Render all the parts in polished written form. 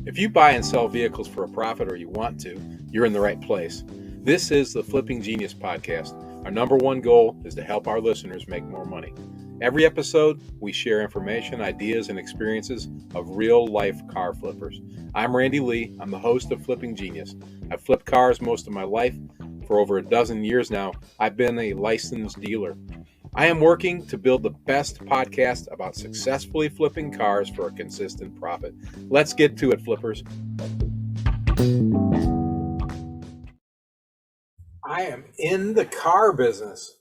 If you buy and sell vehicles for a profit or you want to, you're in the right place. This is the Flipping Genius podcast. Our number one goal is to help our listeners make more money. Every episode, we share information, ideas, and experiences of real-life car flippers. I'm Randy Lee. I'm the host of Flipping Genius. I've flipped cars most of my life. For over a dozen years now, I've been a licensed dealer. I am working to build the best podcast about successfully flipping cars for a consistent profit. Let's get to it, flippers. I am in the car business.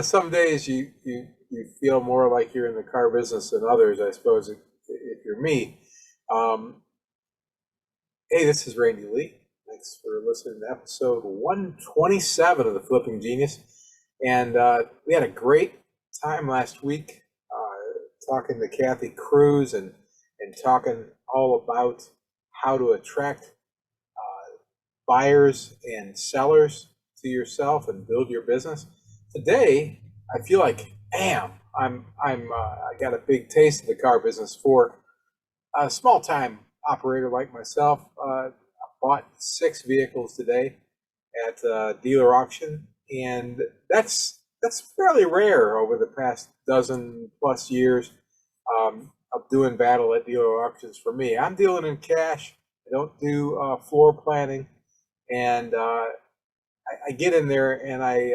Some days you feel more like you're in the car business than others, I suppose, if you're me. Hey, this is Randy Lee. Thanks for listening to episode 127 of the Flipping Genius. And we had a great time last week talking to Kathy Cruz and talking all about how to attract buyers and sellers to yourself and build your business. Today, I feel like, I got a big taste of the car business for a small-time operator like myself. I bought 6 vehicles today at a dealer auction, and that's fairly rare over the past dozen plus years of doing battle at dealer auctions for me. I'm dealing in cash. I don't do floor planning, and I get in there and I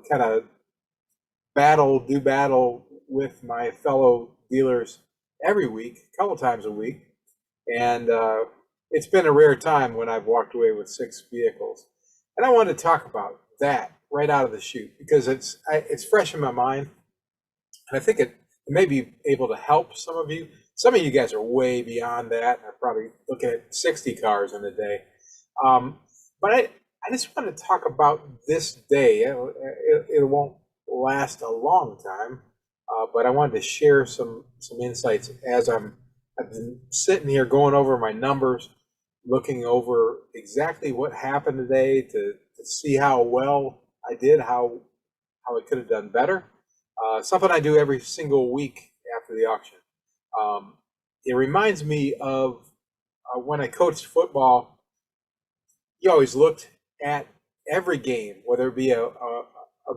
kind of do battle with my fellow dealers every week, a couple times a week, and it's been a rare time when I've walked away with 6 vehicles. And I wanted to talk about that right out of the chute because it's fresh in my mind, and I think it may be able to help some of you. Some of you guys are way beyond that. I'm probably looking at 60 cars in a day. But I just want to talk about this day. It won't last a long time, but I wanted to share some insights as I've been sitting here going over my numbers, looking over exactly what happened today to see how well I did, how I could have done better. Something I do every single week after the auction. It reminds me of when I coached football. You always looked at every game, whether it be a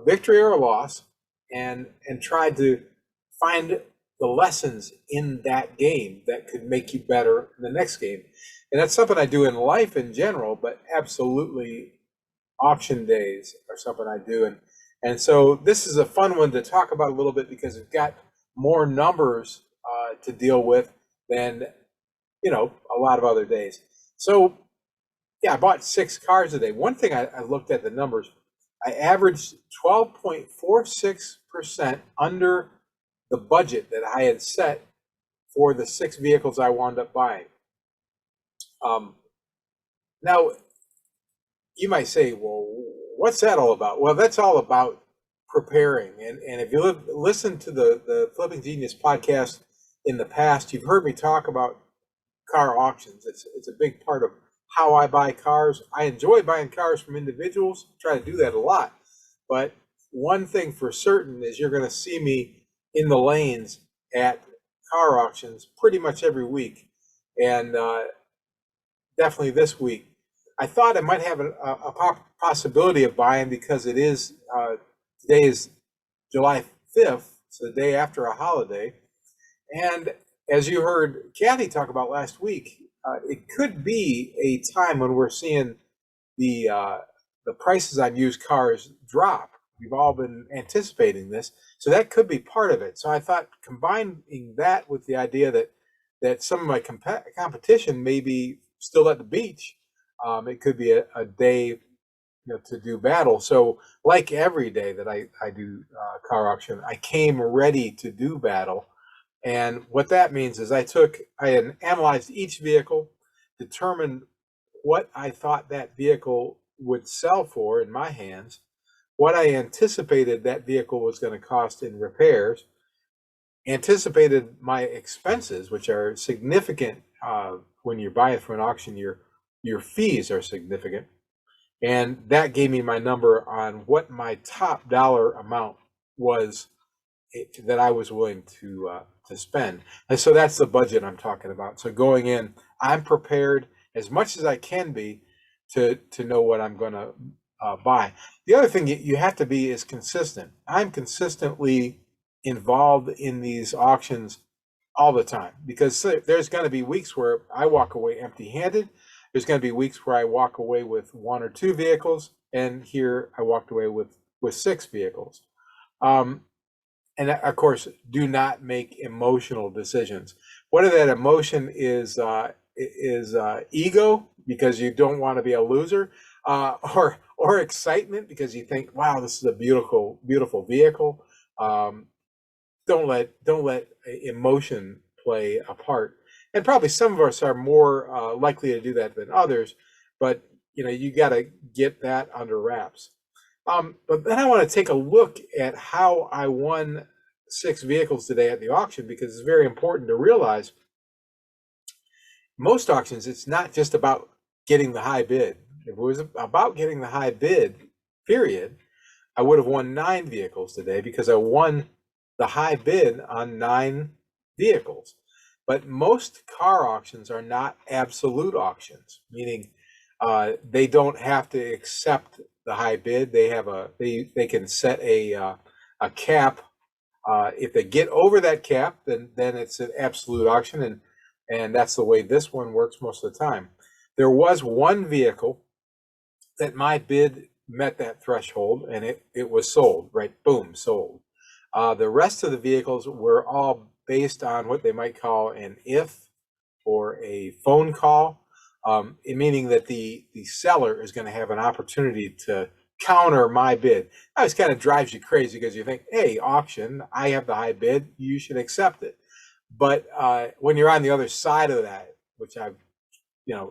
victory or a loss, and tried to find the lessons in that game that could make you better in the next game. And that's something I do in life in general, but absolutely auction days are something I do. And so this is a fun one to talk about a little bit because it's got more numbers to deal with than, a lot of other days. So yeah, I bought 6 cars today. One thing I looked at the numbers. I averaged 12.46% under the budget that I had set for the 6 vehicles I wound up buying. Now, you might say, well, what's that all about? Well, that's all about preparing. And if you listen to the Flipping Genius podcast in the past, you've heard me talk about car auctions. It's a big part of how I buy cars. I enjoy buying cars from individuals, try to do that a lot. But one thing for certain is you're going to see me in the lanes at car auctions pretty much every week. And definitely this week. I thought I might have a possibility of buying because it is, today is July 5th, so the day after a holiday. And as you heard Kathy talk about last week, it could be a time when we're seeing the prices on used cars drop. We've all been anticipating this, so that could be part of it. So I thought combining that with the idea that some of my competition may be still at the beach, it could be a day to do battle. So like every day that I do car auction, I came ready to do battle. And what that means is I had analyzed each vehicle, determined what I thought that vehicle would sell for in my hands, what I anticipated that vehicle was going to cost in repairs, anticipated my expenses, which are significant when you're buying from an auction. Your fees are significant, and that gave me my number on what my top dollar amount was that I was willing to to spend. And so that's the budget I'm talking about. So going in, I'm prepared as much as I can be to know what I'm going to buy. The other thing you have to be is consistent. I'm consistently involved in these auctions all the time because there's going to be weeks where I walk away empty-handed. There's going to be weeks where I walk away with 1 or 2 vehicles, and here I walked away with 6 vehicles. And of course, do not make emotional decisions. Whether that emotion is ego because you don't want to be a loser, or excitement because you think, wow, this is a beautiful vehicle. Don't let emotion play a part. And probably some of us are more likely to do that than others, but you got to get that under wraps. But then I want to take a look at how I won 6 vehicles today at the auction, because it's very important to realize most auctions, it's not just about getting the high bid. If it was about getting the high bid, period, I would have won 9 vehicles today because I won the high bid on 9 vehicles. But most car auctions are not absolute auctions, meaning they don't have to accept the high bid. They have they can set a cap. If they get over that cap, then it's an absolute auction, and that's the way this one works most of the time. There was one vehicle that my bid met that threshold, and it was sold, right? Boom, sold. The rest of the vehicles were all based on what they might call an if or a phone call, meaning that the seller is going to have an opportunity to counter my bid. That just kind of drives you crazy because you think, hey, auction, I have the high bid, you should accept it. But when you're on the other side of that, which I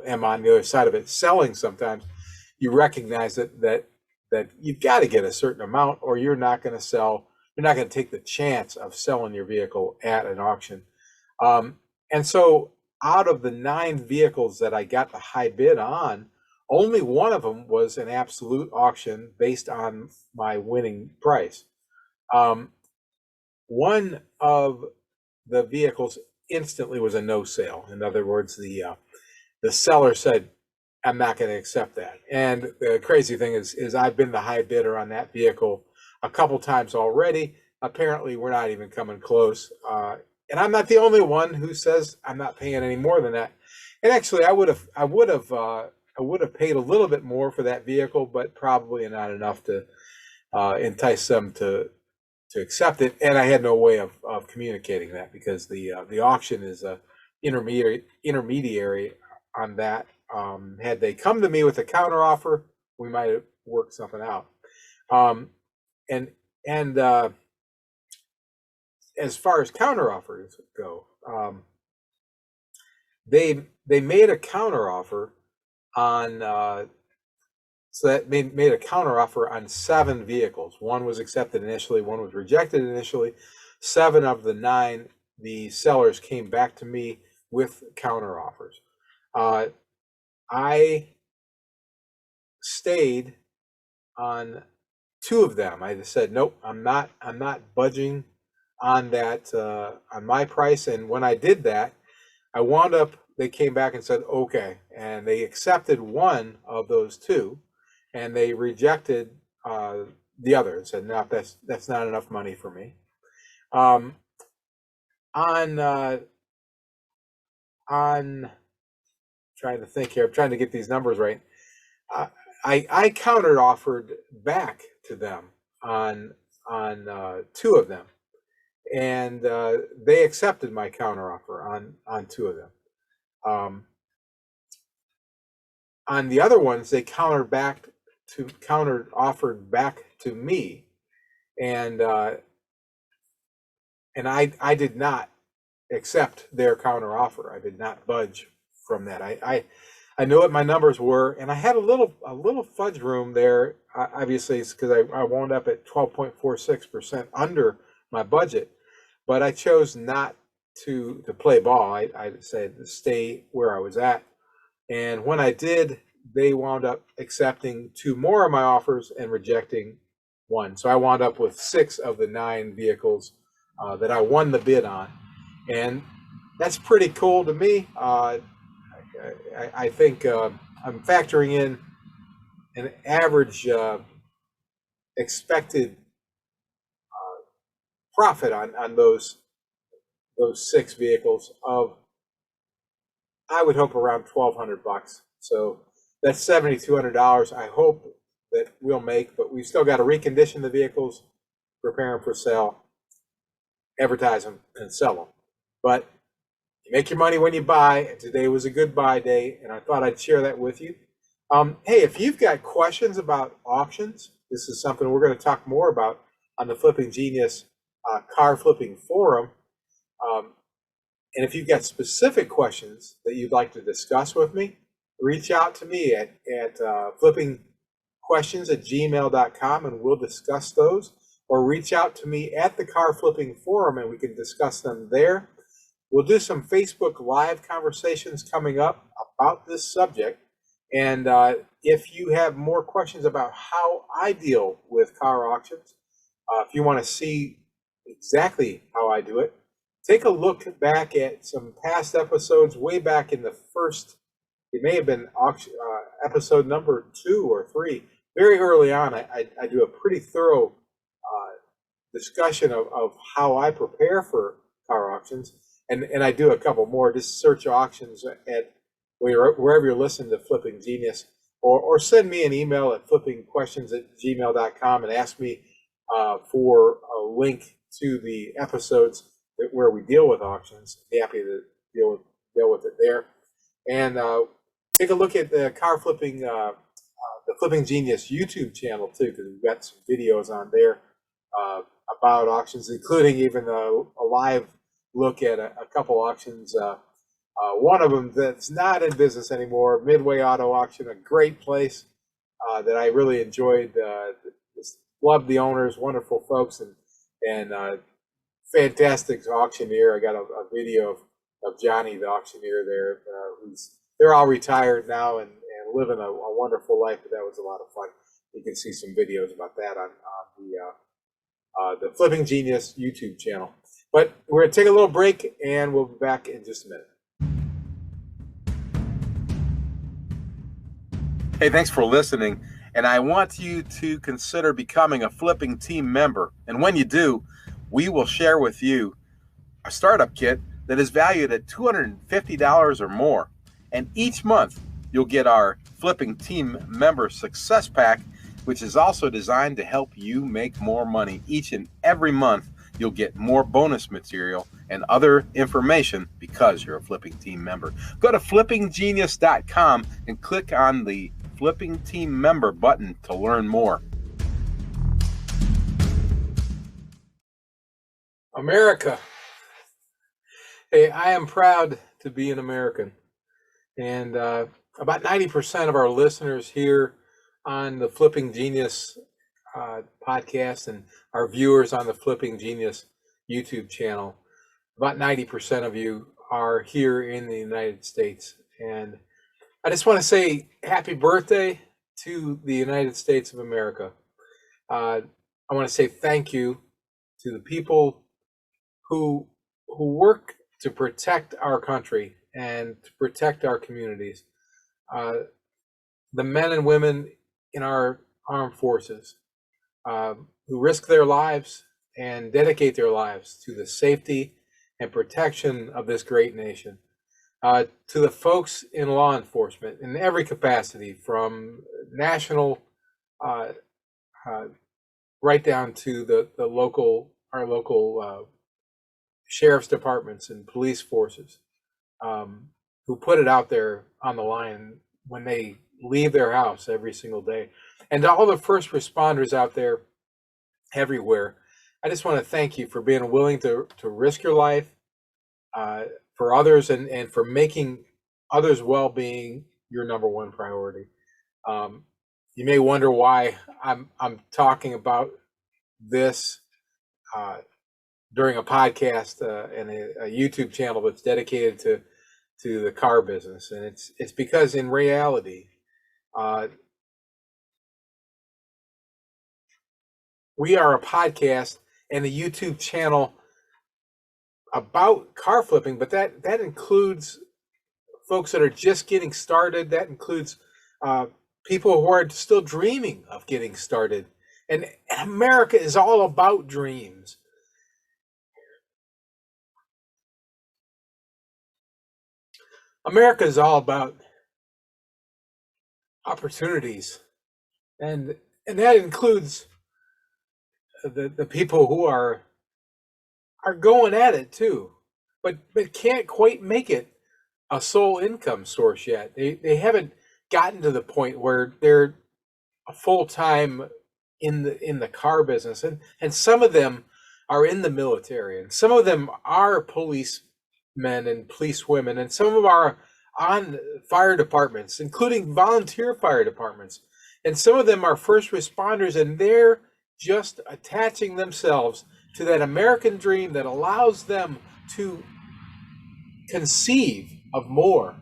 am on the other side of it selling sometimes, you recognize that you've got to get a certain amount or you're not going to sell. You're not going to take the chance of selling your vehicle at an auction. And so out of the 9 vehicles that I got the high bid on, only one of them was an absolute auction based on my winning price. One of the vehicles instantly was a no sale. In other words, the seller said, I'm not going to accept that. And the crazy thing is I've been the high bidder on that vehicle a couple times already. Apparently, we're not even coming close. And I'm not the only one who says I'm not paying any more than that. And actually, I would have paid a little bit more for that vehicle, but probably not enough to entice them to accept it. And I had no way of communicating that because the auction is a intermediary on that. Had they come to me with a counter offer, we might have worked something out. And as far as counter offers go, they made a counter offer on so that made a counter offer on 7 vehicles. One was accepted initially, one was rejected initially. 7 of the 9, the sellers came back to me with counter offers. I stayed on 2 of them. I just said, nope, I'm not budging on that on my price. And when I did that, I wound up, they came back and said, okay, and they accepted one of those 2, and they rejected the other and said, no, that's not enough money for me. On trying to think here, I'm trying to get these numbers right. I counter offered back to them on 2 of them, and they accepted my counter offer on 2 of them. On the other ones, they counter offered back to me, and I did not accept their counter offer. I did not budge from that. I knew what my numbers were, and I had a little fudge room there. Obviously, it's because I wound up at 12.46% under my budget, but I chose not to play ball. I said to stay where I was at, and when I did, they wound up accepting 2 more of my offers and rejecting 1. So I wound up with 6 of the 9 vehicles that I won the bid on. And that's pretty cool to me. I think I'm factoring in an average expected profit on those six vehicles of, I would hope, around $1,200. So that's $7,200. I hope that we'll make, but we've still got to recondition the vehicles, prepare them for sale, advertise them, and sell them. But you make your money when you buy, and today was a good buy day, and I thought I'd share that with you. Hey, if you've got questions about auctions, this is something we're going to talk more about on the Flipping Genius car flipping forum. Um, and if you've got specific questions that you'd like to discuss with me, reach out to me at flippingquestions@gmail.com and we'll discuss those. Or reach out to me at the car flipping forum and we can discuss them there. We'll do some Facebook Live conversations coming up about this subject. And if you have more questions about how I deal with car auctions, if you want to see exactly how I do it, take a look back at some past episodes way back in the first, it may have been episode number 2 or 3. Very early on, I do a pretty thorough discussion of how I prepare for car auctions. And I do a couple more. Just search auctions at wherever you're listening to Flipping Genius, or send me an email at flippingquestions@gmail.com and ask me for a link to the episodes where we deal with auctions. Be happy to deal with it there. And take a look at the the Flipping Genius YouTube channel too, because we've got some videos on there about auctions, including even a live look at a couple auctions. One of them that's not in business anymore, Midway Auto Auction, a great place that I really enjoyed. Loved the owners, wonderful folks, and fantastic auctioneer. I got a video of Johnny, the auctioneer there. They're all retired now and living a wonderful life, but that was a lot of fun. You can see some videos about that on the Flipping Genius YouTube channel. But we're going to take a little break, and we'll be back in just a minute. Hey, thanks for listening. And I want you to consider becoming a Flipping Team member. And when you do, we will share with you a startup kit that is valued at $250 or more. And each month, you'll get our Flipping Team Member Success Pack, which is also designed to help you make more money. Each and every month, you'll get more bonus material and other information because you're a Flipping Team member. Go to flippinggenius.com and click on the Flipping Team Member button to learn more. America. Hey, I am proud to be an American. And about 90% of our listeners here on the Flipping Genius podcast and our viewers on the Flipping Genius YouTube channel, about 90% of you are here in the United States. And I just want to say happy birthday to the United States of America. I want to say thank you to the people who work to protect our country and to protect our communities. The men and women in our armed forces who risk their lives and dedicate their lives to the safety and protection of this great nation. To the folks in law enforcement in every capacity, from national right down to our local sheriff's departments and police forces, who put it out there on the line when they leave their house every single day. And to all the first responders out there everywhere, I just want to thank you for being willing to risk your life for others and for making others' well-being your number one priority. You may wonder why I'm talking about this during a podcast and a YouTube channel that's dedicated to the car business, and it's because in reality, we are a podcast, and the YouTube channel about car flipping, but that includes folks that are just getting started. That includes uh, people who are still dreaming of getting started. And America is all about dreams. America is all about opportunities, and and that includes the people who are going at it too, but can't quite make it a sole income source yet. They haven't gotten to the point where they're a full time in the car business, and some of them are in the military, and some of them are policemen and police women, and some of them are on fire departments, including volunteer fire departments, and some of them are first responders, and they're just attaching themselves to that American dream that allows them to conceive of more.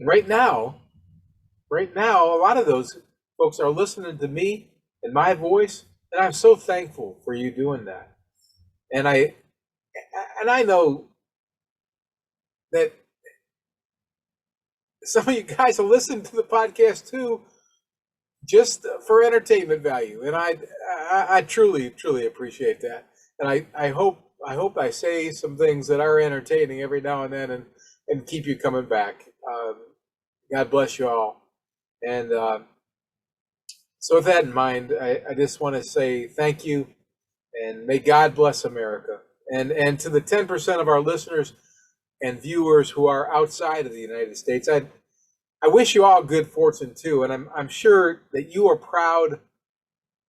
Right now, right now, a lot of those folks are listening to me and my voice, and I'm so thankful for you doing that. And I know that some of you guys will listen to the podcast too, just for entertainment value, and I truly appreciate that. And I hope I say some things that are entertaining every now and then, and keep you coming back. God bless you all. And so, with that in mind, I just want to say thank you, and may God bless America. And to the 10% of our listeners and viewers who are outside of the United States, I wish you all good fortune too. And I'm sure that you are proud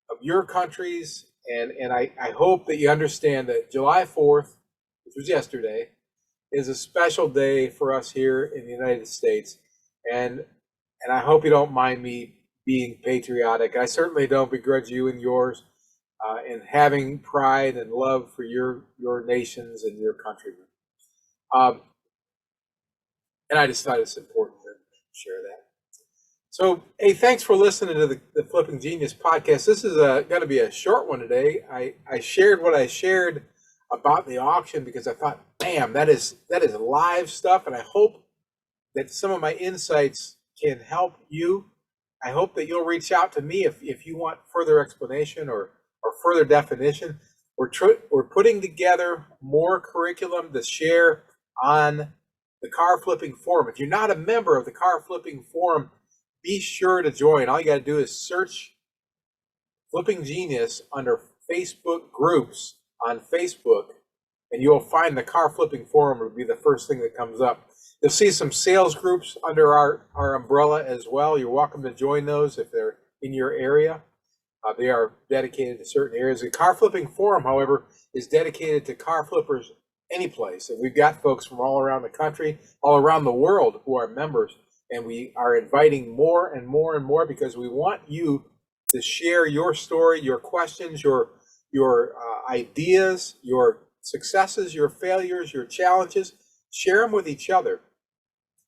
of your countries, and I hope that you understand that July 4th, which was yesterday, is a special day for us here in the United States. And and I hope you don't mind me being patriotic. I certainly don't begrudge you and yours in having pride and love for your nations and your countrymen. Um, and I just thought it's important to share that. So, hey, thanks for listening to the Flipping Genius podcast. This is going to be a short one today. I shared what I shared about the auction because I thought, bam, that is live stuff, and I hope that some of my insights can help you. I hope that you'll reach out to me if you want further explanation or further definition. We're putting together more curriculum to share on the Car Flipping Forum. If you're not a member of the Car Flipping Forum, be sure to join. All you got to do is search Flipping Genius under Facebook groups on Facebook, and you'll find the Car Flipping Forum will be the first thing that comes up. You'll see some sales groups under our umbrella as well. You're welcome to join those if they're in your area. They are dedicated to certain areas. The Car Flipping Forum, however, is dedicated to car flippers any place. And we've got folks from all around the country, all around the world who are members. And we are inviting more and more and more because we want you to share your story, your questions, your ideas, your successes, your failures, your challenges. Share them with each other.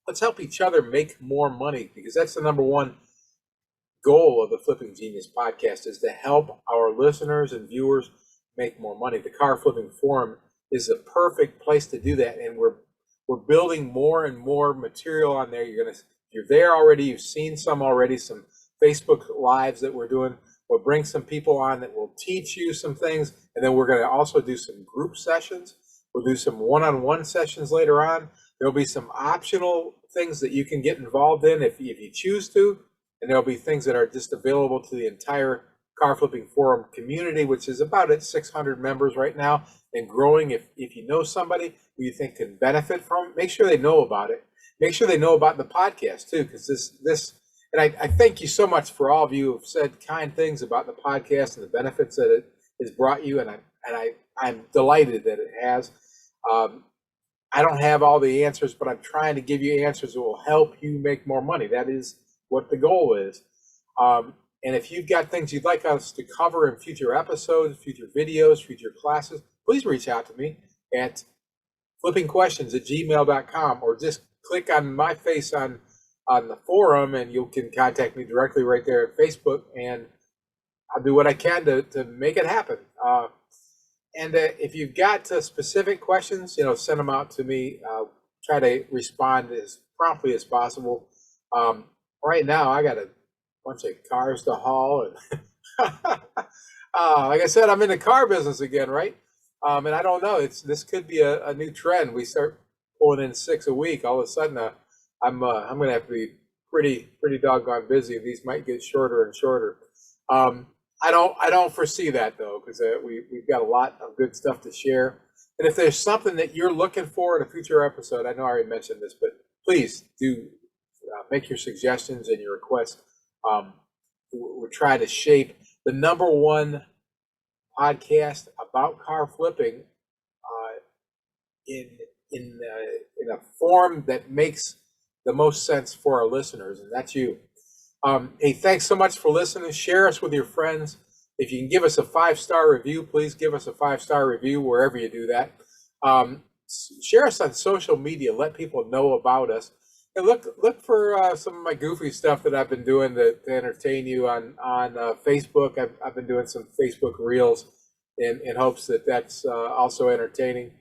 Let's help each other make more money, because that's the number one goal of the Flipping Genius podcast, is to help our listeners and viewers make more money. The Car Flipping Forum is the perfect place to do that, and we're building more and more material on there. You're there already. You've seen some already, some Facebook lives that we're doing. We'll bring some people on that will teach you some things, and then we're going to also do some group sessions. We'll do some one-on-one sessions later on. There'll be some optional things that you can get involved in if you choose to, and there'll be things that are just available to the entire Car Flipping Forum community, which is about at 600 members right now and growing. If you know somebody who you think can benefit from it, make sure they know about it. Make sure they know about the podcast too, because this and I thank you so much for all of you who have said kind things about the podcast and the benefits that it has brought you, and I'm delighted that it has. I don't have all the answers, but I'm trying to give you answers that will help you make more money. That is what the goal is. And if you've got things you'd like us to cover in future episodes, future videos, future classes, please reach out to me at flippingquestions@gmail.com, or just click on my face on the forum, and you can contact me directly right there at Facebook, and I'll do what I can to make it happen. if you've got specific questions, send them out to me. Try to respond as promptly as possible. Um, right now, I got a bunch of cars to haul, and like I said, I'm in the car business again, right? And I don't know. This could be a new trend. We start pulling in 6 a week. All of a sudden, I'm going to have to be pretty doggone busy. These might get shorter and shorter. Um, I don't foresee that though, because we've got a lot of good stuff to share. And if there's something that you're looking for in a future episode, I know I already mentioned this, but please do make your suggestions and your requests. Um, we're trying to shape the number one podcast about car flipping uh, in in a form that makes the most sense for our listeners, and that's you. Hey, thanks so much for listening. Share us with your friends. If you can give us a 5-star review, please give us a 5-star review wherever you do that. Share us on social media. Let people know about us. And look for some of my goofy stuff that I've been doing to entertain you on Facebook. I've been doing some Facebook Reels in hopes that that's also entertaining.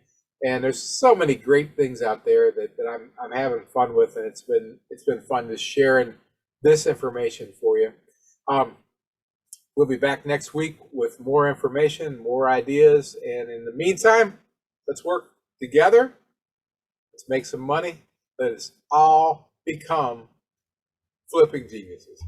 And there's so many great things out there that I'm having fun with, and it's been fun to sharing this information for you. Um, we'll be back next week with more information, more ideas, and in the meantime, let's work together. Let's make some money. Let us all become flipping geniuses.